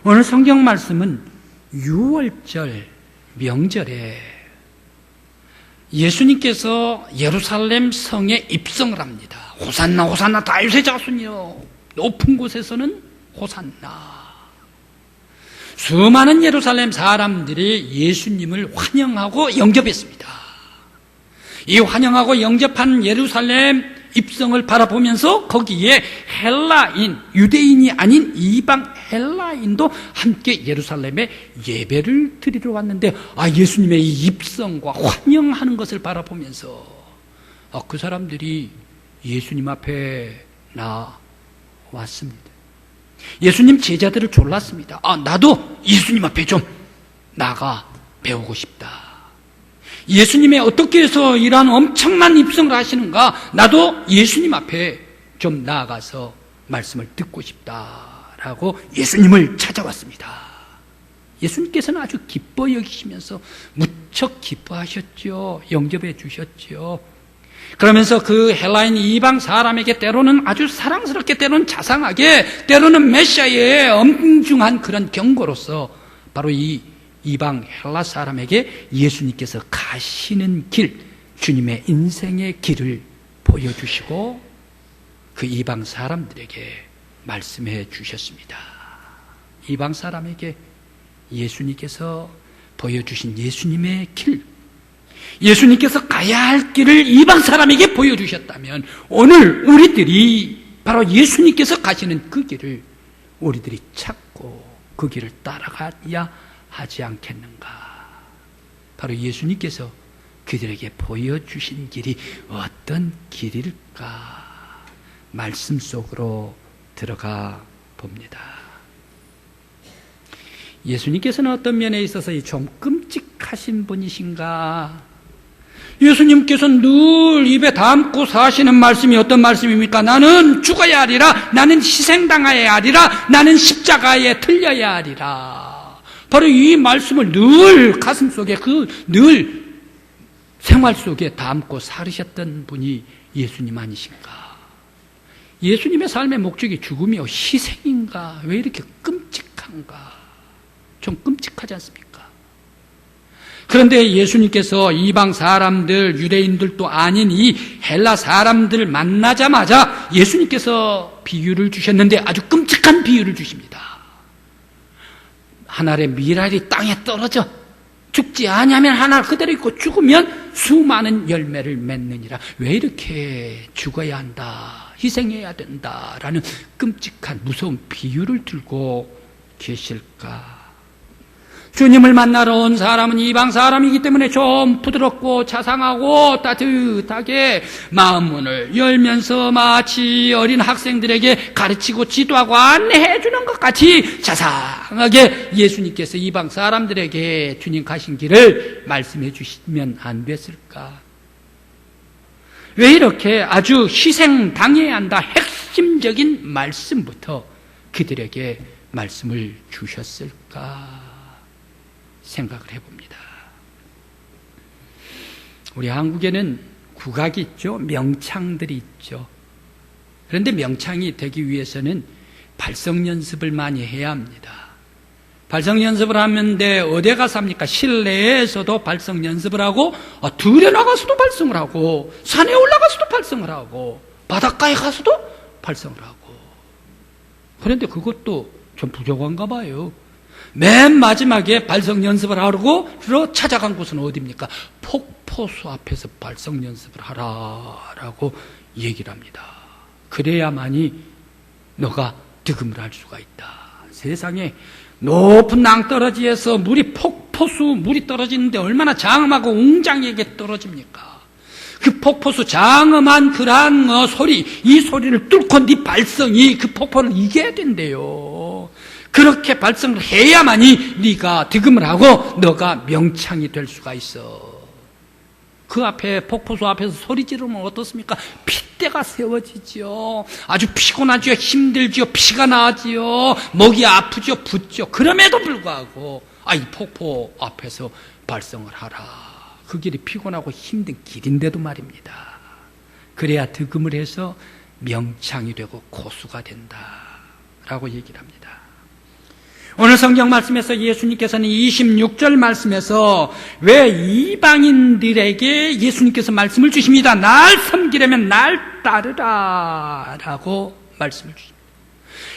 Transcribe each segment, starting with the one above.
오늘 성경 말씀은 유월절 명절에 예수님께서 예루살렘 성에 입성을 합니다. 호산나 호산나 다윗의 자손이여, 높은 곳에서는 호산나. 수많은 예루살렘 사람들이 예수님을 환영하고 영접했습니다. 이 환영하고 영접한 예루살렘 입성을 바라보면서 거기에 헬라인, 유대인이 아닌 이방 헬라인도 함께 예루살렘에 예배를 드리러 왔는데, 예수님의 이 입성과 환영하는 것을 바라보면서 그 사람들이 예수님 앞에 나왔습니다. 예수님 제자들을 졸랐습니다. 나도 예수님 앞에 좀 나가 배우고 싶다. 예수님의 어떻게 해서 이러한 엄청난 입성을 하시는가, 나도 예수님 앞에 좀 나아가서 말씀을 듣고 싶다라고 예수님을 찾아왔습니다. 예수님께서는 아주 기뻐 여기시면서 무척 기뻐하셨죠. 영접해 주셨죠. 그러면서 그 헬라인 이방 사람에게 때로는 아주 사랑스럽게, 때로는 자상하게, 때로는 메시아의 엄중한 그런 경고로서 바로 이 이방 헬라 사람에게 예수님께서 가시는 길, 주님의 인생의 길을 보여주시고 그 이방 사람들에게 말씀해 주셨습니다. 이방 사람에게 예수님께서 보여주신 예수님의 길, 예수님께서 가야 할 길을 이방 사람에게 보여주셨다면 오늘 우리들이 바로 예수님께서 가시는 그 길을 우리들이 찾고 그 길을 따라가야 하지 않겠는가. 바로 예수님께서 그들에게 보여주신 길이 어떤 길일까, 말씀 속으로 들어가 봅니다. 예수님께서는 어떤 면에 있어서 좀 끔찍하신 분이신가. 예수님께서 늘 입에 담고 사시는 말씀이 어떤 말씀입니까? 나는 죽어야 하리라, 나는 희생당해야 하리라, 나는 십자가에 틀려야 하리라. 바로 이 말씀을 늘 가슴속에, 늘 생활 속에 담고 살으셨던 분이 예수님 아니신가. 예수님의 삶의 목적이 죽음이요 희생인가. 왜 이렇게 끔찍한가. 좀 끔찍하지 않습니까? 그런데 예수님께서 이방 사람들, 유대인들도 아닌 이 헬라 사람들 만나자마자 예수님께서 비유를 주셨는데 아주 끔찍한 비유를 주십니다. 한 알의 밀알이 땅에 떨어져 죽지 아니하면 한 알 그대로 있고 죽으면 수많은 열매를 맺느니라. 왜 이렇게 죽어야 한다, 희생해야 된다라는 끔찍한 무서운 비유를 들고 계실까? 주님을 만나러 온 사람은 이방 사람이기 때문에 좀 부드럽고 자상하고 따뜻하게 마음 문을 열면서 마치 어린 학생들에게 가르치고 지도하고 안내해 주는 것 같이 자상하게 예수님께서 이방 사람들에게 주님 가신 길을 말씀해 주시면 안 됐을까? 왜 이렇게 아주 희생당해야 한다 핵심적인 말씀부터 그들에게 말씀을 주셨을까 생각을 해봅니다. 우리 한국에는 국악이 있죠. 명창들이 있죠. 그런데 명창이 되기 위해서는 발성 연습을 많이 해야 합니다. 발성 연습을 하는데 어디 가서 합니까? 실내에서도 발성 연습을 하고, 들에 나가서도 발성을 하고, 산에 올라가서도 발성을 하고, 바닷가에 가서도 발성을 하고. 그런데 그것도 좀 부족한가 봐요. 맨 마지막에 발성 연습을 하고 찾아간 곳은 어디입니까? 폭포수 앞에서 발성 연습을 하라라고 얘기를 합니다. 그래야만이 너가 득음을 할 수가 있다. 세상에 높은 낭떠러지에서 물이 떨어지는데 얼마나 장엄하고 웅장하게 떨어집니까? 그 폭포수 장엄한 그러한 소리, 이 소리를 뚫고 네 발성이 그 폭포를 이겨야 된대요. 그렇게 발성을 해야만이 네가 득음을 하고 너가 명창이 될 수가 있어. 그 앞에 폭포수 앞에서 소리 지르면 어떻습니까? 핏대가 세워지죠. 아주 피곤하죠. 힘들죠. 피가 나지요. 목이 아프죠. 붓죠. 그럼에도 불구하고 이 폭포 앞에서 발성을 하라. 그 길이 피곤하고 힘든 길인데도 말입니다. 그래야 득음을 해서 명창이 되고 고수가 된다라고 얘기를 합니다. 오늘 성경 말씀에서 예수님께서는 26절 말씀에서 왜 이방인들에게 예수님께서 말씀을 주십니다. 날 섬기려면 날 따르라 라고 말씀을 주십니다.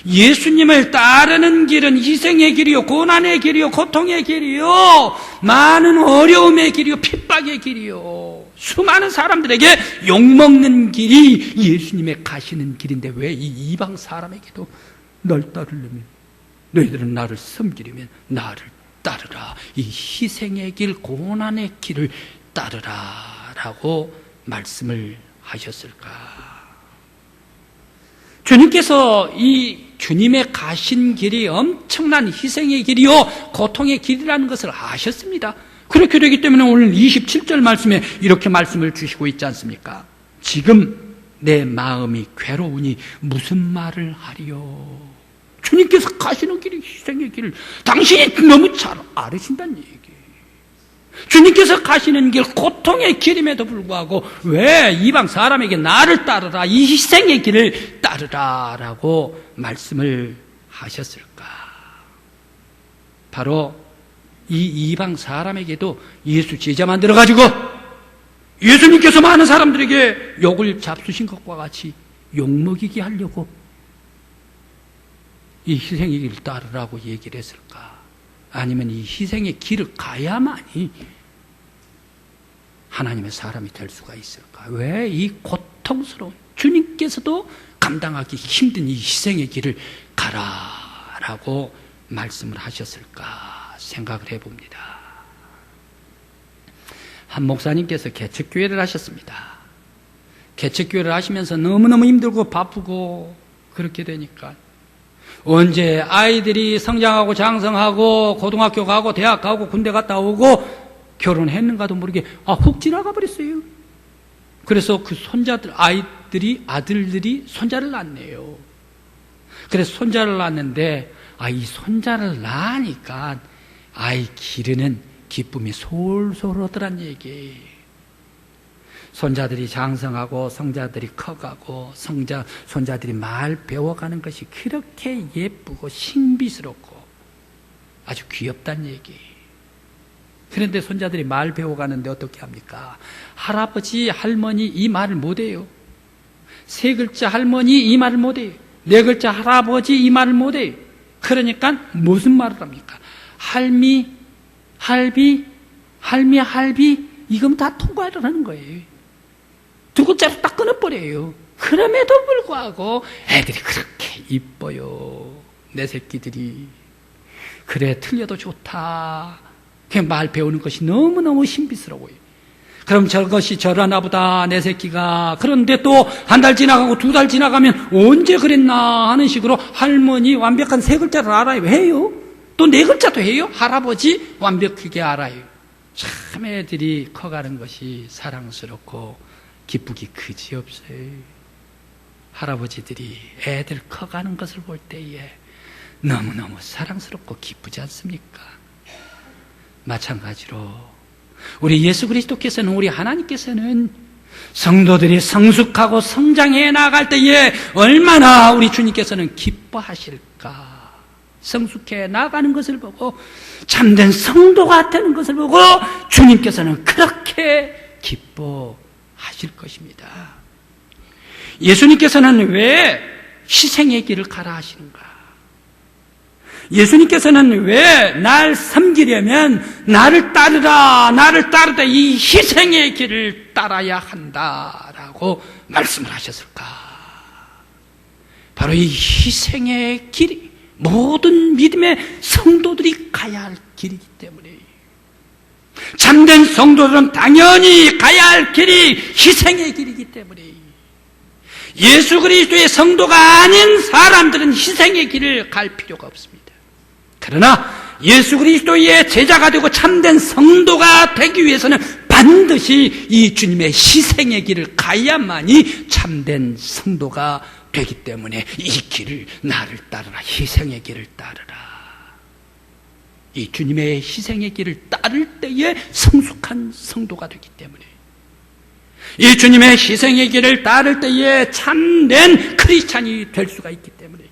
예수님을 따르는 길은 희생의 길이요, 고난의 길이요, 고통의 길이요, 많은 어려움의 길이요, 핍박의 길이요, 수많은 사람들에게 욕먹는 길이 예수님의 가시는 길인데 왜 이 이방 사람에게도 널 따르려면, 너희들은 나를 섬기려면 나를 따르라, 이 희생의 길, 고난의 길을 따르라 라고 말씀을 하셨을까? 주님께서 이 주님의 가신 길이 엄청난 희생의 길이요, 고통의 길이라는 것을 아셨습니다. 그렇게 되기 때문에 오늘 27절 말씀에 이렇게 말씀을 주시고 있지 않습니까? 지금 내 마음이 괴로우니 무슨 말을 하리요? 주님께서 가시는 길이 희생의 길을 당신이 너무 잘 알으신다는 얘기예요. 주님께서 가시는 길, 고통의 길임에도 불구하고 왜 이방 사람에게 나를 따르라, 이 희생의 길을 따르라 라고 말씀을 하셨을까? 바로 이 이방 사람에게도 예수 제자 만들어가지고 예수님께서 많은 사람들에게 욕을 잡수신 것과 같이 욕먹이게 하려고 이 희생의 길을 따르라고 얘기를 했을까? 아니면 이 희생의 길을 가야만이 하나님의 사람이 될 수가 있을까? 왜 이 고통스러운, 주님께서도 감당하기 힘든 이 희생의 길을 가라라고 말씀을 하셨을까 생각을 해봅니다. 한 목사님께서 개척교회를 하셨습니다. 개척교회를 하시면서 너무너무 힘들고 바쁘고 그렇게 되니까 언제 아이들이 성장하고 장성하고 고등학교 가고 대학 가고 군대 갔다 오고 결혼했는가도 모르게 훅 지나가 버렸어요. 그래서 그 손자들, 아들들이 손자를 낳네요. 그래서 손자를 낳았는데 이 손자를 낳으니까 아이 기르는 기쁨이 솔솔 오더란 얘기예요. 손자들이 장성하고 성자들이 커가고 손자들이 말 배워가는 것이 그렇게 예쁘고 신비스럽고 아주 귀엽다는 얘기예요. 그런데 손자들이 말 배워가는데 어떻게 합니까? 할아버지, 할머니 이 말을 못해요. 3글자 할머니 이 말을 못해요. 4글자 할아버지 이 말을 못해요. 그러니까 무슨 말을 합니까? 할미, 할비, 이건 다 통과를 하는 거예요. 2글자로 딱 끊어버려요. 그럼에도 불구하고 애들이 그렇게 이뻐요. 내 새끼들이. 그래, 틀려도 좋다. 그냥 말 배우는 것이 너무너무 신비스러워요. 그럼 저것이 저러나 보다, 내 새끼가. 그런데 또 1달 지나가고 2달 지나가면 언제 그랬나 하는 식으로 할머니 완벽한 3글자를 알아요. 해요. 또 4글자도 해요. 할아버지 완벽하게 알아요. 참 애들이 커가는 것이 사랑스럽고 기쁘기 그지없어요. 할아버지들이 애들 커가는 것을 볼 때에 너무너무 사랑스럽고 기쁘지 않습니까? 마찬가지로 우리 예수 그리스도께서는, 우리 하나님께서는 성도들이 성숙하고 성장해 나갈 때에 얼마나 우리 주님께서는 기뻐하실까? 성숙해 나가는 것을 보고 참된 성도가 되는 것을 보고 주님께서는 그렇게 기뻐하실 것입니다. 예수님께서는 왜 희생의 길을 가라 하시는가? 예수님께서는 왜 날 섬기려면 나를 따르라, 이 희생의 길을 따라야 한다라고 말씀을 하셨을까? 바로 이 희생의 길이 모든 믿음의 성도들이 가야 할 길이기 때문에, 참된 성도들은 당연히 가야 할 길이 희생의 길이기 때문에, 예수 그리스도의 성도가 아닌 사람들은 희생의 길을 갈 필요가 없습니다. 그러나 예수 그리스도의 제자가 되고 참된 성도가 되기 위해서는 반드시 이 주님의 희생의 길을 가야만이 참된 성도가 되기 때문에 이 길을, 나를 따르라, 희생의 길을 따르라. 이 주님의 희생의 길을 따를 때에 성숙한 성도가 되기 때문에, 이 주님의 희생의 길을 따를 때에 참된 크리스찬이 될 수가 있기 때문에,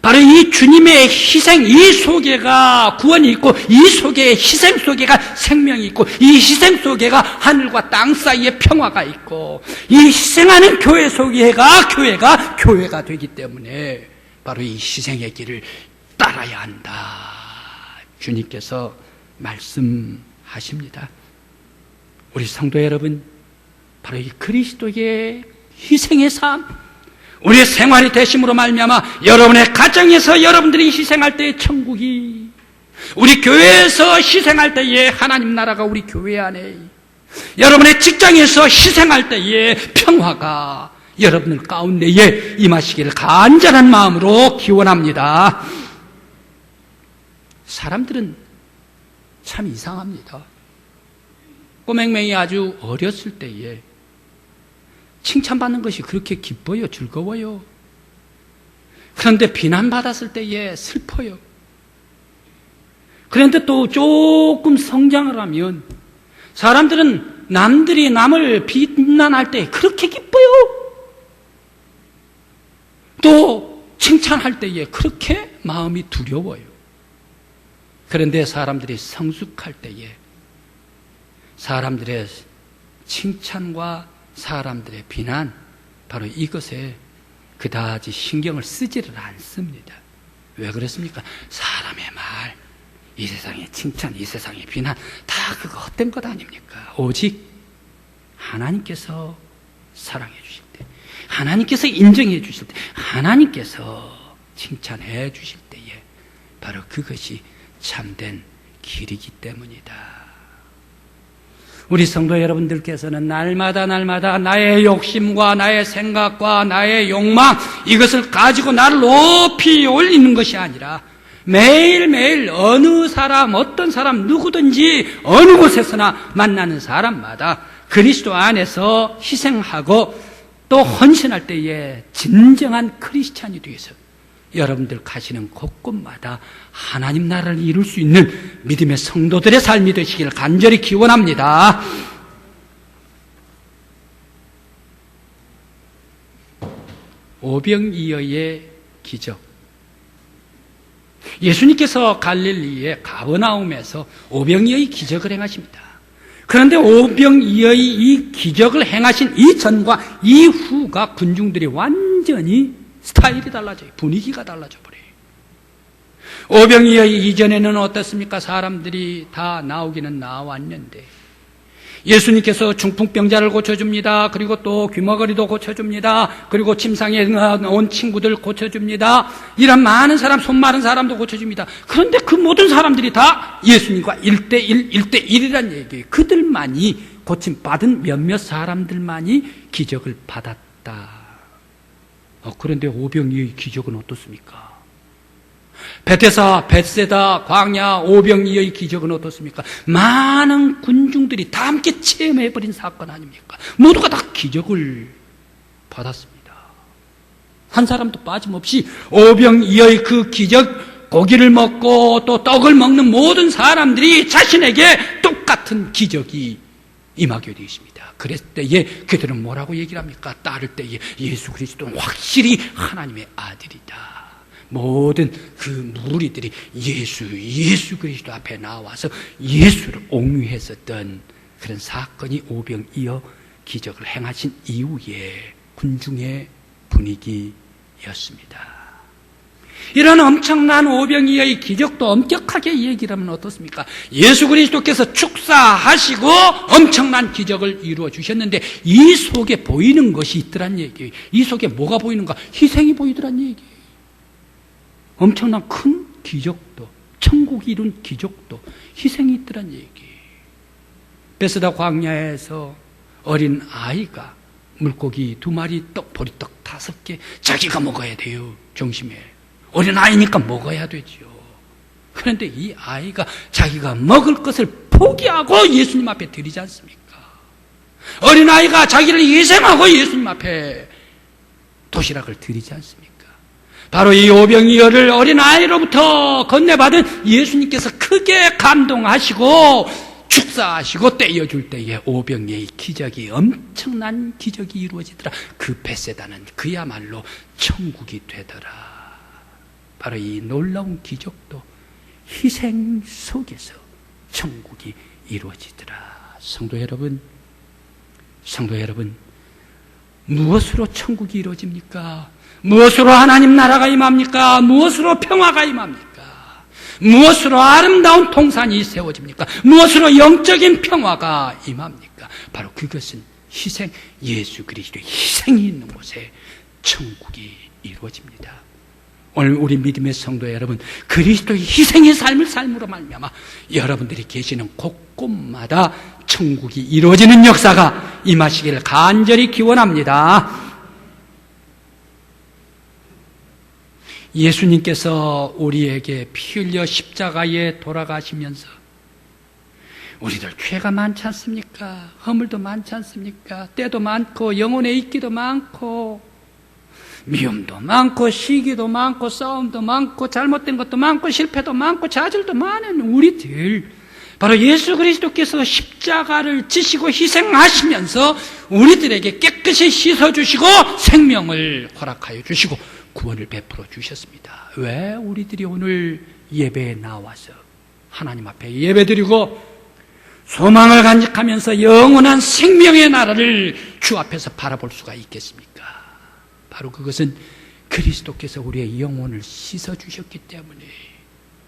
바로 이 주님의 희생, 이 속에가 구원이 있고, 이 속에 희생 속에가 생명이 있고, 이 희생 속에가 하늘과 땅 사이에 평화가 있고, 이 희생하는 교회 속에가 교회가 되기 때문에 바로 이 희생의 길을 따라야 한다. 주님께서 말씀하십니다. 우리 성도 여러분, 바로 이 그리스도의 희생의 삶, 우리의 생활이 되심으로 말미암아 여러분의 가정에서 여러분들이 희생할 때의 천국이, 우리 교회에서 희생할 때의 하나님 나라가 우리 교회 안에, 여러분의 직장에서 희생할 때의 평화가 여러분들 가운데에 임하시기를 간절한 마음으로 기원합니다. 사람들은 참 이상합니다. 꼬맹맹이 아주 어렸을 때에 칭찬받는 것이 그렇게 기뻐요, 즐거워요. 그런데 비난받았을 때에 슬퍼요. 그런데 또 조금 성장을 하면 사람들은 남들이 남을 비난할 때 그렇게 기뻐요. 또 칭찬할 때에 그렇게 마음이 두려워요. 그런데 사람들이 성숙할 때에 사람들의 칭찬과 사람들의 비난, 바로 이것에 그다지 신경을 쓰지를 않습니다. 왜 그렇습니까? 사람의 말, 이 세상의 칭찬, 이 세상의 비난, 다 그거 헛된 것 아닙니까? 오직 하나님께서 사랑해 주실 때, 하나님께서 인정해 주실 때, 하나님께서 칭찬해 주실 때에 바로 그것이 참된 길이기 때문이다. 우리 성도 여러분들께서는 날마다 나의 욕심과 나의 생각과 나의 욕망, 이것을 가지고 나를 높이 올리는 것이 아니라 매일매일 어느 사람, 어떤 사람, 누구든지 어느 곳에서나 만나는 사람마다 그리스도 안에서 희생하고 또 헌신할 때에 진정한 크리스찬이 되어서 여러분들 가시는 곳곳마다 하나님 나라를 이룰 수 있는 믿음의 성도들의 삶이 되시기를 간절히 기원합니다. 오병이어의 기적. 예수님께서 갈릴리의 가버나움에서 오병이어의 기적을 행하십니다. 그런데 오병이어의 이 기적을 행하신 이전과 이후가 군중들이 완전히 스타일이 달라져요. 분위기가 달라져 버려요. 오병이어의 이전에는 어떻습니까? 사람들이 다 나오기는 나왔는데 예수님께서 중풍병자를 고쳐줍니다. 그리고 또 귀머거리도 고쳐줍니다. 그리고 침상에 온 친구들 고쳐줍니다. 이런 많은 사람, 손 마른 사람도 고쳐줍니다. 그런데 그 모든 사람들이 다 예수님과 1대1이란 얘기예요. 그들만이, 고침받은 몇몇 사람들만이 기적을 받았다. 그런데 오병이어의 기적은 어떻습니까? 벳세다, 광야, 오병이어의 기적은 어떻습니까? 많은 군중들이 다 함께 체험해버린 사건 아닙니까? 모두가 다 기적을 받았습니다. 한 사람도 빠짐없이 오병이어의 그 기적, 고기를 먹고 또 떡을 먹는 모든 사람들이 자신에게 똑같은 기적이 임하게 되었습니다. 그랬을 때에 그들은 뭐라고 얘기를 합니까? 따를 때에 예수 그리스도는 확실히 하나님의 아들이다. 모든 그 무리들이 예수 그리스도 앞에 나와서 예수를 옹유했었던 그런 사건이 오병이어 기적을 행하신 이후의 군중의 분위기였습니다. 이런 엄청난 오병이어의 기적도 엄격하게 얘기를 하면 어떻습니까? 예수 그리스도께서 축사하시고 엄청난 기적을 이루어 주셨는데 이 속에 보이는 것이 있더란 얘기예요. 이 속에 뭐가 보이는가? 희생이 보이더란 얘기예요. 엄청난 큰 기적도, 천국이 이룬 기적도 희생이 있더란 얘기예요. 베스다 광야에서 어린 아이가 물고기 2마리, 보리떡 5개 자기가 먹어야 돼요. 중심에 어린아이니까 먹어야 되죠. 그런데 이 아이가 자기가 먹을 것을 포기하고 예수님 앞에 드리지 않습니까? 어린아이가 자기를 희생하고 예수님 앞에 도시락을 드리지 않습니까? 바로 이 오병이어를 어린아이로부터 건네받은 예수님께서 크게 감동하시고 축사하시고 떼어줄 때에 오병이어의 기적이, 엄청난 기적이 이루어지더라. 그 벳세다는 그야말로 천국이 되더라. 바로 이 놀라운 기적도 희생 속에서 천국이 이루어지더라. 성도 여러분, 무엇으로 천국이 이루어집니까? 무엇으로 하나님 나라가 임합니까? 무엇으로 평화가 임합니까? 무엇으로 아름다운 통산이 세워집니까? 무엇으로 영적인 평화가 임합니까? 바로 그것은 희생, 예수 그리스도의 희생이 있는 곳에 천국이 이루어집니다. 오늘 우리 믿음의 성도 여러분, 그리스도의 희생의 삶을 삶으로 말미암아 여러분들이 계시는 곳곳마다 천국이 이루어지는 역사가 임하시기를 간절히 기원합니다. 예수님께서 우리에게 피 흘려 십자가에 돌아가시면서 우리들 죄가 많지 않습니까? 허물도 많지 않습니까? 때도 많고 영혼의 있기도 많고 미움도 많고 시기도 많고 싸움도 많고 잘못된 것도 많고 실패도 많고 좌절도 많은 우리들, 바로 예수 그리스도께서 십자가를 지시고 희생하시면서 우리들에게 깨끗이 씻어주시고 생명을 허락하여 주시고 구원을 베풀어 주셨습니다. 왜 우리들이 오늘 예배에 나와서 하나님 앞에 예배드리고 소망을 간직하면서 영원한 생명의 나라를 주 앞에서 바라볼 수가 있겠습니까? 바로 그것은 그리스도께서 우리의 영혼을 씻어주셨기 때문에,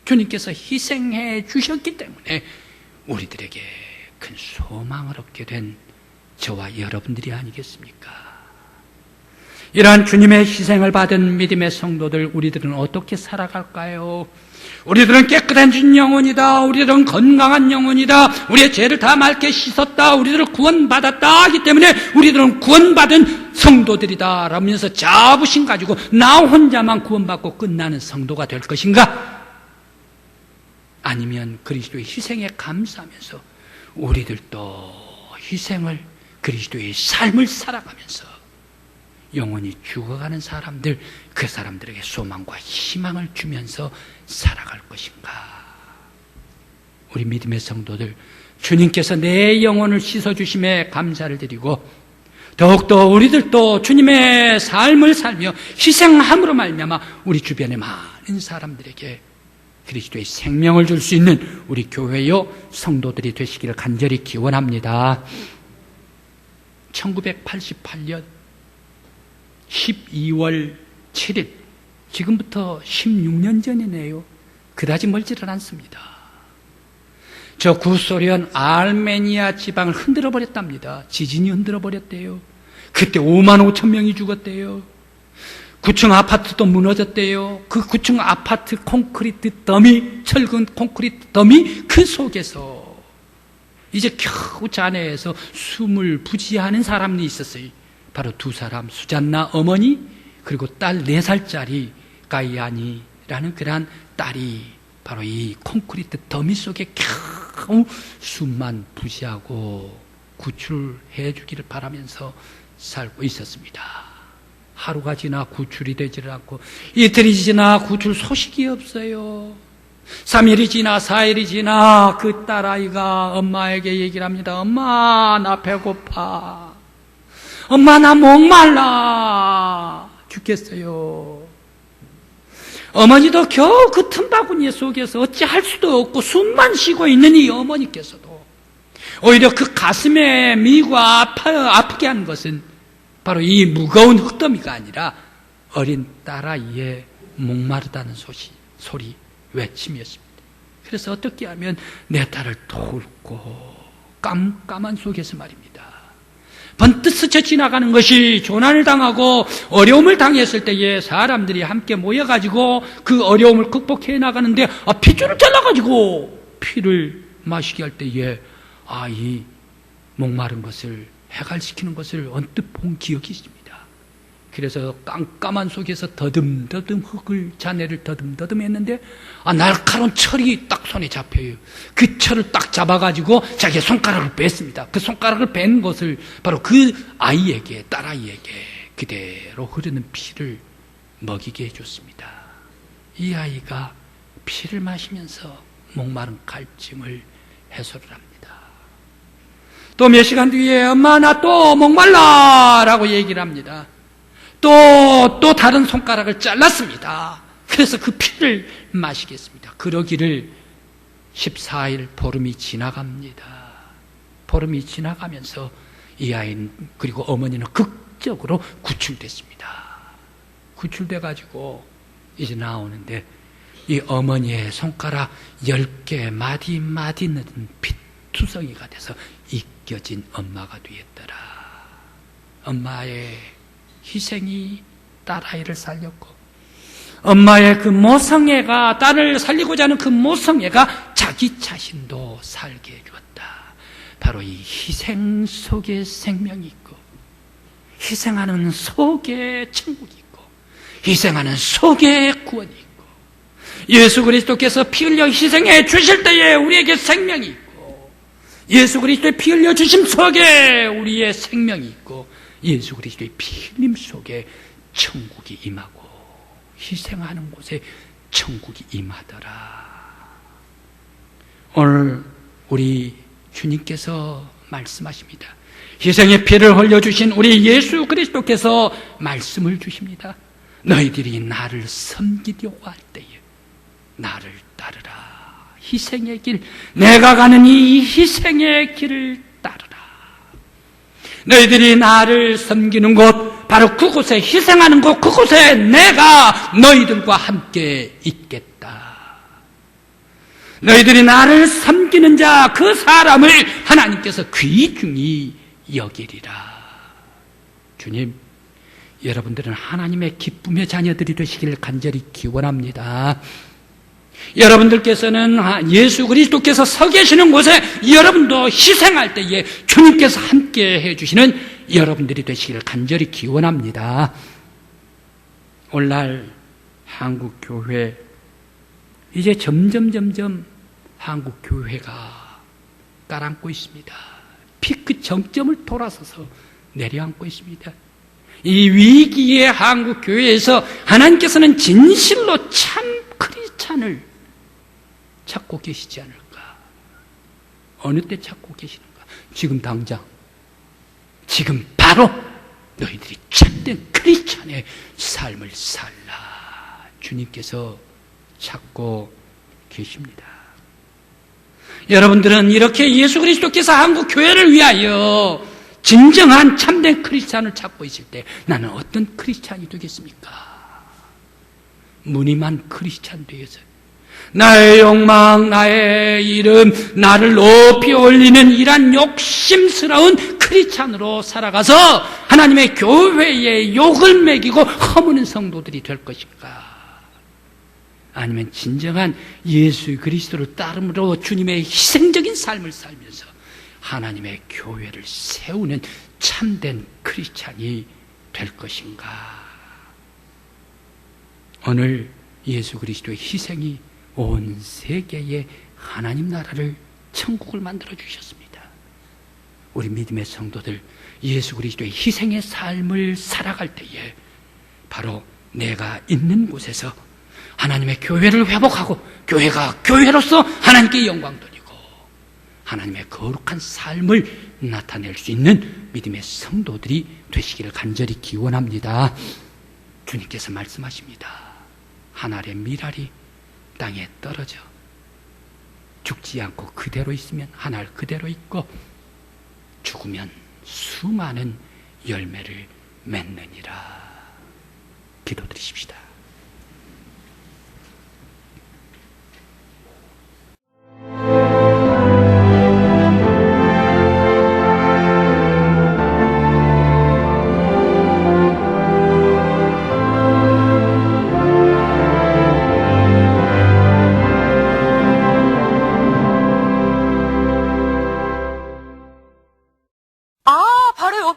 주님께서 희생해 주셨기 때문에 우리들에게 큰 소망을 얻게 된 저와 여러분들이 아니겠습니까? 이러한 주님의 희생을 받은 믿음의 성도들, 우리들은 어떻게 살아갈까요? 우리들은 깨끗한 영혼이다. 우리들은 건강한 영혼이다. 우리의 죄를 다 맑게 씻었다. 우리들은 구원받았다 하기 때문에 우리들은 구원받은 성도들이다 라면서 자부심 가지고 나 혼자만 구원받고 끝나는 성도가 될 것인가? 아니면 그리스도의 희생에 감사하면서 우리들도 희생을, 그리스도의 삶을 살아가면서 영원히 죽어가는 사람들, 그 사람들에게 소망과 희망을 주면서 살아갈 것인가? 우리 믿음의 성도들, 주님께서 내 영혼을 씻어주심에 감사를 드리고 더욱더 우리들도 주님의 삶을 살며 희생함으로 말미암아 우리 주변의 많은 사람들에게 그리스도의 생명을 줄 수 있는 우리 교회요 성도들이 되시기를 간절히 기원합니다. 1988년 12월 7일, 지금부터 16년 전이네요. 그다지 멀지를 않습니다. 저 구소련 아르메니아 지방을 흔들어 버렸답니다. 지진이 흔들어 버렸대요. 그때 5만 5천 명이 죽었대요. 9층 아파트도 무너졌대요. 그 9층 아파트 콘크리트 더미, 철근 콘크리트 더미, 그 속에서 이제 겨우 잔해에서 숨을 부지하는 사람이 있었어요. 바로 두 사람, 수잔나 어머니 그리고 딸 4살짜리 가이아니라는 그러한 딸이 바로 이 콘크리트 더미 속에 겨우 숨만 부지하고 구출해 주기를 바라면서 살고 있었습니다. 하루가 지나 구출이 되지를 않고, 이틀이 지나 구출 소식이 없어요. 3일이 지나 4일이 지나 그 딸아이가 엄마에게 얘기를 합니다. 엄마, 나 배고파. 엄마, 나 목말라 죽겠어요. 어머니도 겨우 그 틈바구니 속에서 어찌할 수도 없고 숨만 쉬고 있는 이 어머니께서도 오히려 그 가슴에 미고 아프게 한 것은 바로 이 무거운 흙더미가 아니라 어린 딸아이의 목마르다는 소리, 외침이었습니다. 그래서 어떻게 하면 내 딸을 돕고 깜깜한 속에서 말입니다. 번뜩 스쳐 지나가는 것이 조난을 당하고 어려움을 당했을 때에 사람들이 함께 모여가지고 그 어려움을 극복해 나가는데 핏줄을 잘라가지고 피를 마시게 할 때에 이 목마른 것을 해갈시키는 것을 언뜻 본 기억이 있습니다. 그래서 깜깜한 속에서 더듬더듬 잔해를 더듬더듬 했는데 날카로운 철이 딱 손에 잡혀요. 그 철을 딱 잡아가지고 자기의 손가락을 뺐습니다. 그 손가락을 뺀 것을 바로 그 아이에게, 딸아이에게 그대로 흐르는 피를 먹이게 해줬습니다. 이 아이가 피를 마시면서 목마른 갈증을 해소를 합니다. 또 몇 시간 뒤에 엄마, 나 또 목말라 라고 얘기를 합니다. 또 다른 손가락을 잘랐습니다. 그래서 그 피를 마시겠습니다. 그러기를 14일 보름이 지나갑니다. 보름이 지나가면서 이 아이는 그리고 어머니는 극적으로 구출됐습니다. 구출돼가지고 이제 나오는데 이 어머니의 손가락 10개 마디마디는 피투성이가 돼서 잊겨진 엄마가 되었더라. 엄마의 희생이 딸아이를 살렸고 엄마의 그 모성애가 딸을 살리고자 하는 그 모성애가 자기 자신도 살게 해주었다. 바로 이 희생 속에 생명이 있고 희생하는 속에 천국이 있고 희생하는 속에 구원이 있고 예수 그리스도께서 피 흘려 희생해 주실 때에 우리에게 생명이 있고 예수 그리스도의 피 흘려 주심 속에 우리의 생명이 있고 예수 그리스도의 피 흘림 속에 천국이 임하고 희생하는 곳에 천국이 임하더라. 오늘 우리 주님께서 말씀하십니다. 희생의 피를 흘려주신 우리 예수 그리스도께서 말씀을 주십니다. 너희들이 나를 섬기려고 할 때에 나를 따르라. 희생의 길, 내가 가는 이 희생의 길을 따르라. 너희들이 나를 섬기는 곳, 바로 그곳에 희생하는 곳, 그곳에 내가 너희들과 함께 있겠다. 너희들이 나를 섬기는 자, 그 사람을 하나님께서 귀중히 여기리라. 주님, 여러분들은 하나님의 기쁨의 자녀들이 되시길 간절히 기원합니다. 여러분들께서는 예수 그리스도께서 서 계시는 곳에 여러분도 희생할 때에 주님께서 함께 해주시는 여러분들이 되시기를 간절히 기원합니다. 오늘날 한국교회 이제 점점 한국교회가 가라앉고 있습니다. 피크 정점을 돌아서서 내려앉고 있습니다. 이 위기의 한국교회에서 하나님께서는 진실로 참 크리스찬을 찾고 계시지 않을까? 어느 때 찾고 계시는가? 지금 당장, 지금 바로 너희들이 참된 크리스찬의 삶을 살라. 주님께서 찾고 계십니다. 여러분들은 이렇게 예수 그리스도께서 한국 교회를 위하여 진정한 참된 크리스찬을 찾고 있을 때 나는 어떤 크리스찬이 되겠습니까? 무늬만 크리스찬 되어서 나의 욕망, 나의 이름, 나를 높이 올리는 이러한 욕심스러운 크리스찬으로 살아가서 하나님의 교회에 욕을 매기고 허무는 성도들이 될 것인가? 아니면 진정한 예수 그리스도를 따름으로 주님의 희생적인 삶을 살면서 하나님의 교회를 세우는 참된 크리스찬이 될 것인가? 오늘 예수 그리스도의 희생이 온 세계에 하나님 나라를, 천국을 만들어 주셨습니다. 우리 믿음의 성도들, 예수 그리스도의 희생의 삶을 살아갈 때에 바로 내가 있는 곳에서 하나님의 교회를 회복하고 교회가 교회로서 하나님께 영광 돌리고 하나님의 거룩한 삶을 나타낼 수 있는 믿음의 성도들이 되시기를 간절히 기원합니다. 주님께서 말씀하십니다. 하늘의 밀알이 땅에 떨어져 죽지 않고 그대로 있으면 하늘 그대로 있고 죽으면 수많은 열매를 맺느니라. 기도드리십시다.